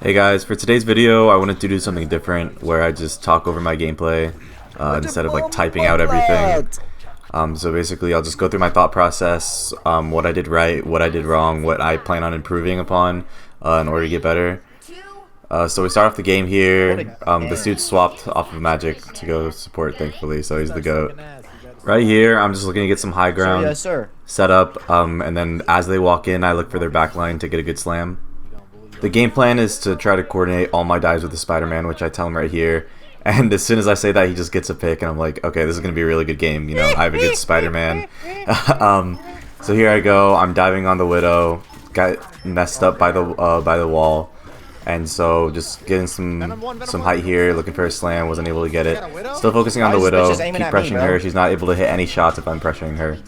Hey guys, for today's video I wanted to do something different where I just talk over my gameplay instead of like typing out everything. So basically I'll just go through my thought process, what I did right, what I did wrong, what I plan on improving upon in order to get better. So we start off the game here. This dude swapped off of Magic to go support, thankfully, so he's the GOAT. Right here I'm just looking to get some high ground set up, and then as they walk in I look for their backline to get a good slam. The game plan is to try to coordinate all my dives with the Spider-Man, which I tell him right here. And as soon as I say that, he just gets a pick, and I'm like, okay, this is going to be a really good game. You know, I have a good Spider-Man. So here I go. I'm diving on the Widow. Got messed up by the wall. And so just getting some height here, looking for a slam. Wasn't able to get it. Still focusing on the Widow. Keep pressuring her. She's not able to hit any shots if I'm pressuring her.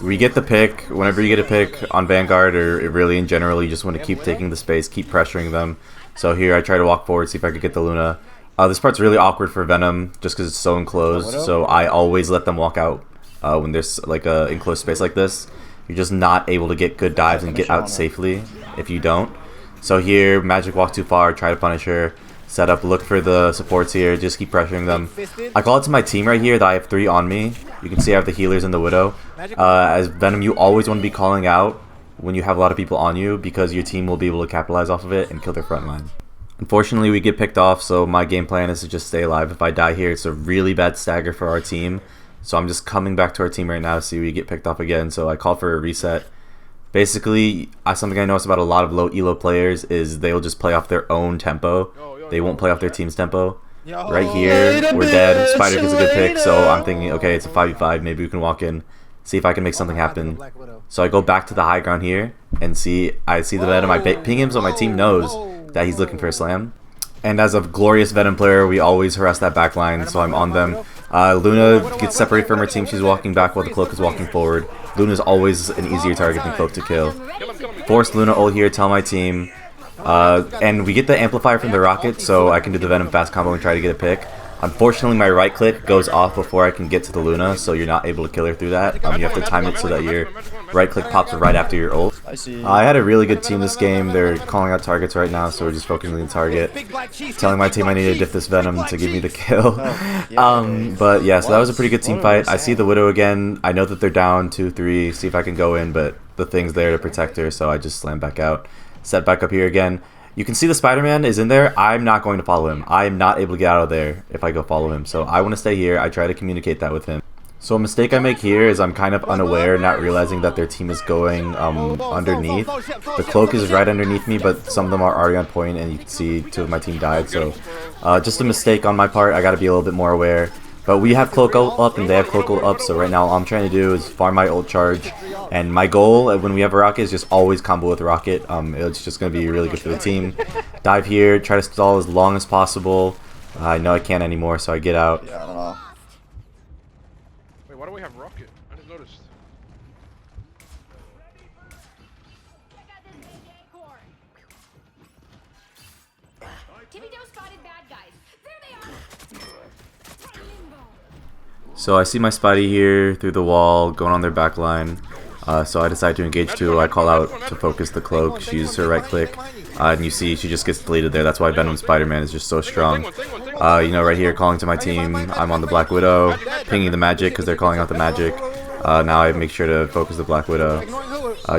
We get the pick. Whenever you get a pick on Vanguard, or really in general, you just want to keep taking the space, keep pressuring them. So here I try to walk forward, see if I could get the Luna. This part's really awkward for Venom, just because it's so enclosed. So I always let them walk out when there's like a enclosed space like this. You're just not able to get good dives and get out safely if you don't. So here, Magic walked too far, try to punish her. Set up, look for the supports here, just keep pressuring them. I call it to my team right here that I have 3 on me. You can see I have the healers and the Widow. As Venom, you always want to be calling out when you have a lot of people on you, because your team will be able to capitalize off of it and kill their front line. Unfortunately, we get picked off, so my game plan is to just stay alive. If I die here, it's a really bad stagger for our team. So I'm just coming back to our team right now to see we get picked off again, so I call for a reset. Basically, something I noticed about a lot of low elo players is they'll just play off their own tempo. They won't play off their team's tempo. Right here, we're dead. Spider gets a good pick, so I'm thinking, okay, it's a 5v5. Maybe we can walk in, see if I can make something happen. So I go back to the high ground here and I see the Venom. I ping him so my team knows that he's looking for a slam. And as a glorious Venom player, we always harass that back line, so I'm on them. Luna gets separated from her team. She's walking back while the Cloak is walking forward. Luna's always an easier target than Cloak to kill. Force Luna ult here, tell my team. And we get the amplifier from the rocket, so I can do the Venom fast combo and try to get a pick. Unfortunately, my right click goes off before I can get to the Luna, so you're not able to kill her through that. You have to time it so that your right click pops right after your ult. I had a really good team this game. They're calling out targets right now, so we're just focusing on the target. Telling my team I need to diff this Venom to give me the kill. But yeah, so that was a pretty good team fight. I see the Widow again. I know that they're down 2-3. See if I can go in, but the thing's there to protect her, so I just slam back out. Set back up here again. You can see the Spider-Man is in there. I'm not going to follow him. I am not able to get out of there if I go follow him. So I want to stay here. I try to communicate that with him. So a mistake I make here is I'm kind of unaware, not realizing that their team is going underneath. The Cloak is right underneath me, but some of them are already on point, and you can see 2 of my team died. So just a mistake on my part. I got to be a little bit more aware. But we have Cloak ult up and they have Cloak ult up, so right now all I'm trying to do is farm my ult charge. And my goal when we have a rocket is just always combo with a rocket. It's just going to be really good for the team. Dive here, try to stall as long as possible. I know I can't anymore, so I get out. Yeah, I don't know. Wait, why do we have rocket? I just noticed. So I see my Spidey here through the wall, going on their back line. So I decide to engage too. I call out to focus the Cloak. She uses her right click. And you see she just gets deleted there. That's why Venom Spider-Man is just so strong. You know, right here calling to my team. I'm on the Black Widow, pinging the Magic because they're calling out the Magic. Now I make sure to focus the Black Widow.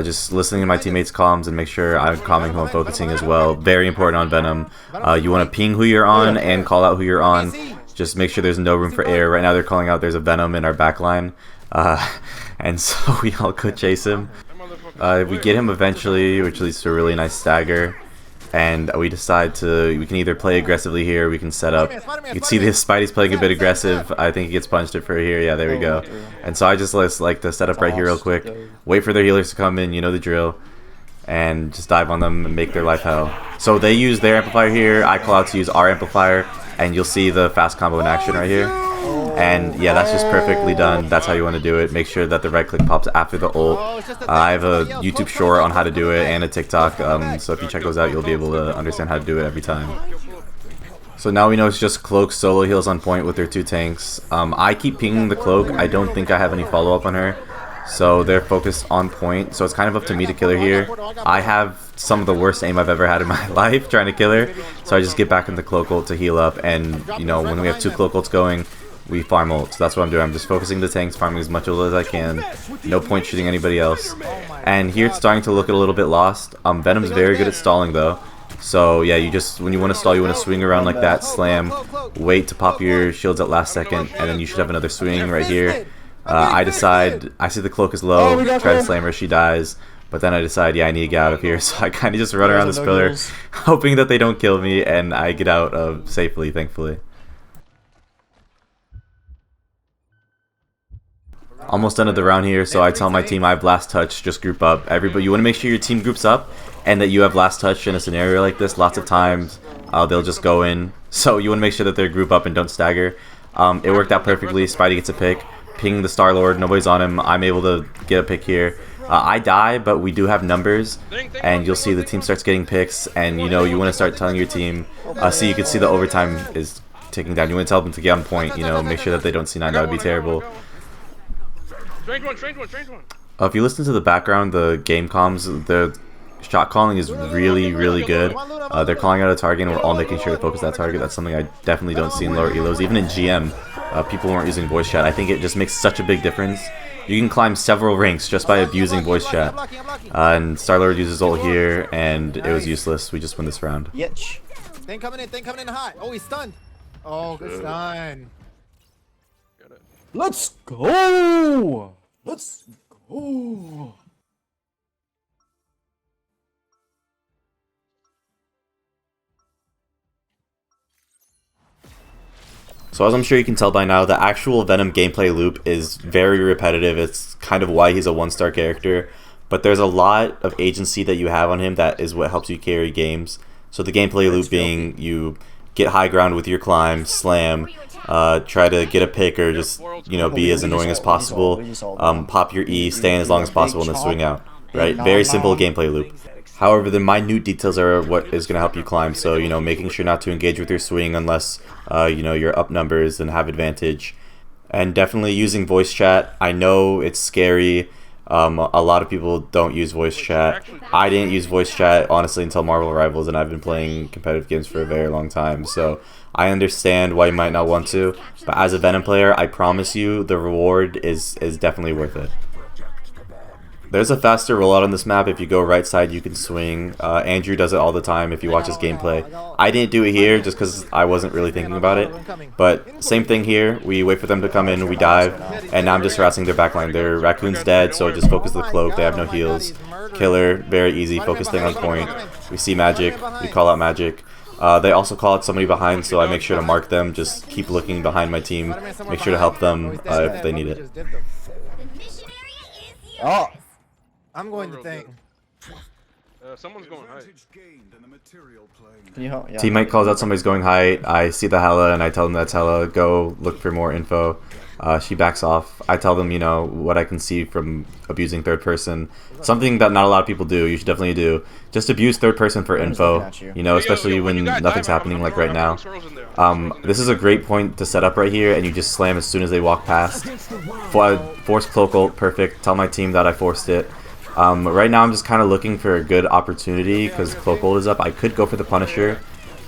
Just listening to my teammates' comms and make sure I'm calming who I'm focusing as well. Very important on Venom. You want to ping who you're on and call out who you're on. Just make sure there's no room for error. Right now they're calling out there's a Venom in our back line. And so we all could chase him. We get him eventually, which leads to a really nice stagger. And we decide we can either play aggressively here, we can set up. You can see the Spidey's playing a bit aggressive. I think he gets punched it for here. Yeah, there we go. And so I just like to set up right here real quick. Wait for their healers to come in, you know the drill. And just dive on them and make their life hell. So they use their amplifier here. I call out to use our amplifier. And you'll see the fast combo in action right here. And yeah, that's just perfectly done. That's how you want to do it. Make sure that the right click pops after the ult. I have a YouTube short on how to do it and a TikTok. So if you check those out, you'll be able to understand how to do it every time. So now we know it's just Cloak solo heals on point with their 2 tanks. I keep pinging the Cloak. I don't think I have any follow-up on her. so they're focused on point. So it's kind of up to me to kill her here. I have some of the worst aim I've ever had in my life trying to kill her, so I just get back in the cloak ult to heal up, and you know, when we have 2 cloak ults going, we farm ult. So that's what I'm doing. I'm just focusing the tanks, farming as much ult as I can. No point shooting anybody else. And here it's starting to look a little bit lost. Venom's very good at stalling though. So yeah, you just, when you want to stall, you want to swing around like that, slam, wait to pop your shields at last second, and then you should have another swing right here. I decide, I see the cloak is low, try to slam her, she dies, but then I decide, yeah, I need to get out of here, so I kind of just run around this pillar, hoping that they don't kill me, and I get out of safely, thankfully. Almost done of the round here, so I tell my team I have last touch, just group up. Everybody, you want to make sure your team groups up and that you have last touch in a scenario like this. Lots of times they'll just go in, so you want to make sure that they group up and don't stagger. It worked out perfectly. Spidey gets a pick, ping the Star-Lord, nobody's on him. I'm able to get a pick here. I die, but we do have numbers, and you'll see the team starts getting picks, and you know, you want to start telling your team, see, you can see the overtime is ticking down. You want to tell them to get on point, you know, make sure that they don't C9, that would be terrible. Strange one. If you listen to the background, the game comms, the shot calling is really good. They're calling out a target, and we're all making sure to focus that target. That's something I definitely don't see in lower elos. Even in GM, people weren't using voice chat. I think it just makes such a big difference. You can climb several ranks just by abusing voice chat. And Star-Lord uses ult here, and it was useless. We just win this round. Yitch. Thing coming in hot. Oh, he's stunned. Oh, good stun. Let's go! Let's go! So as I'm sure you can tell by now, the actual Venom gameplay loop is very repetitive. It's kind of why he's a 1-star character. But there's a lot of agency that you have on him that is what helps you carry games. So the gameplay loop being you get high ground with your climb, slam, try to get a pick or just, you know, be as annoying as possible, pop your E, stay in as long as possible, and then swing out. Right? Very simple gameplay loop. However, the minute details are what is going to help you climb. So, you know, making sure not to engage with your swing unless, you know, you're up numbers and have advantage. And definitely using voice chat. I know it's scary. A lot of people don't use voice chat. I didn't use voice chat, honestly, until Marvel Rivals, and I've been playing competitive games for a very long time. So I understand why you might not want to. But as a Venom player, I promise you the reward is definitely worth it. There's a faster rollout on this map. If you go right side, you can swing. Andrew does it all the time if you watch his gameplay. I didn't do it here just because I wasn't really thinking about it. But same thing here. We wait for them to come in, we dive, and now I'm just harassing their backline. Their Raccoon's dead, so just focus the cloak. They have no heals. Killer, very easy. Focus thing on point. We see magic. We call out magic. They also call out somebody behind, so I make sure to mark them. Just keep looking behind my team. Make sure to help them if they need it. Oh! I'm going to think. Someone's going high. Yeah. Teammate calls out somebody's going high. I see the Hella and I tell them that's Hella. Go look for more info. She backs off. I tell them, you know, what I can see from abusing third person. Something that not a lot of people do. You should definitely do. Just abuse third person for info. You know, especially when nothing's happening like right now. This is a great point to set up right here, and you just slam as soon as they walk past. Force cloak ult, perfect. Tell my team that I forced it. Right now I'm just kind of looking for a good opportunity because cloak ult is up. I could go for the Punisher.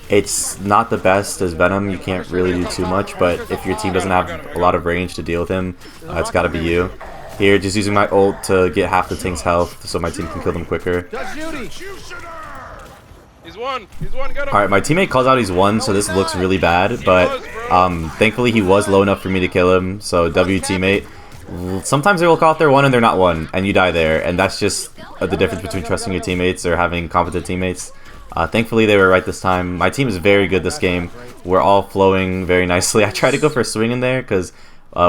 It's not the best as Venom. You can't really do too much, but if your team doesn't have a lot of range to deal with him, it's got to be you. Here, just using my ult to get half the Ting's health so my team can kill them quicker. Alright, my teammate calls out he's won, so this looks really bad, but thankfully he was low enough for me to kill him, so W teammate. Sometimes they will call out they're one and they're not one, and you die there, and that's just the difference between trusting your teammates or having competent teammates. Thankfully they were right this time. My team is very good this game. We're all flowing very nicely. I tried to go for a swing in there because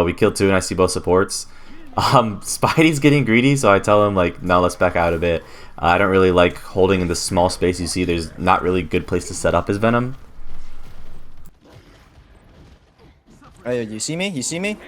we killed 2 and I see both supports. Spidey's getting greedy, so I tell him, like, no, let's back out a bit. I don't really like holding in this small space. You see there's not really a good place to set up as Venom. Hey, you see me? You see me?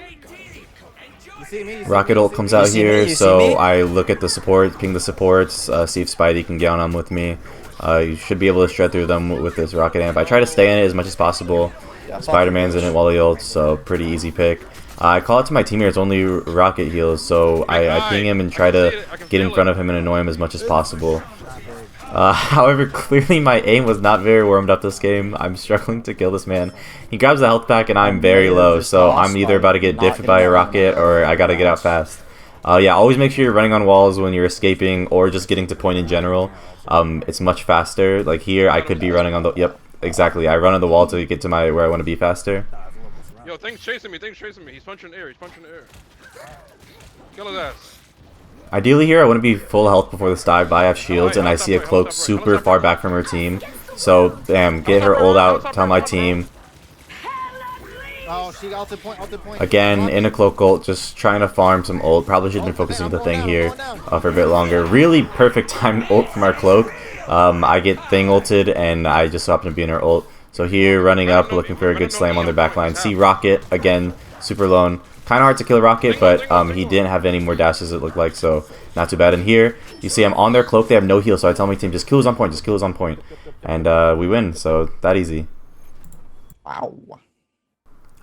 Rocket ult comes out here, so I look at the support, ping the supports, see if Spidey can get on them with me. You should be able to shred through them with this rocket amp. I try to stay in it as much as possible. Spider-Man's in it while he ults, so pretty easy pick. I call out to my teammate, it's only rocket heals, so I ping him and try to get in front of him and annoy him as much as possible. However, clearly my aim was not very warmed up this game. I'm struggling to kill this man. He grabs the health pack and I'm very low, so I'm either about to get diffed by a rocket or I gotta get out fast. Yeah, always make sure you're running on walls when you're escaping or just getting to point in general. It's much faster. Like here, I could be running on the... Yep, exactly. I run on the wall to get to where I want to be faster. Yo, thing's chasing me, He's punching the air, Kill his ass. Ideally here, I want to be full health before this dive, but I have shields, and I see a cloak super far back from her team. So, damn, get her ult out, tell my team. Oh, she ulted point. Again, in a cloak ult, just trying to farm some ult. Probably should have been focusing the thing here for a bit longer. Really perfect timed ult from our cloak. I get thing ulted, and I just so happen to be in her ult. So here, running up, looking for a good slam on their backline. See Rocket, again, super lone. Kind of hard to kill Rocket, but he didn't have any more dashes, it looked like, so not too bad. And here, you see I'm on their cloak, they have no heal, so I tell my team, just kill who's on point, And we win, so that easy. Wow.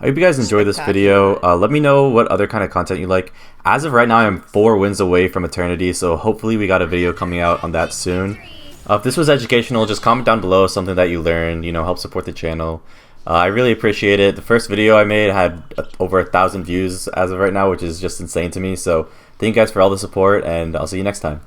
I hope you guys enjoyed this video. Let me know what other kind of content you like. As of right now, I'm 4 wins away from Eternity, so hopefully we got a video coming out on that soon. If this was educational, just comment down below something that you learned, help support the channel. I really appreciate it. The first video I made had over 1,000 views as of right now, which is just insane to me. So thank you guys for all the support, and I'll see you next time.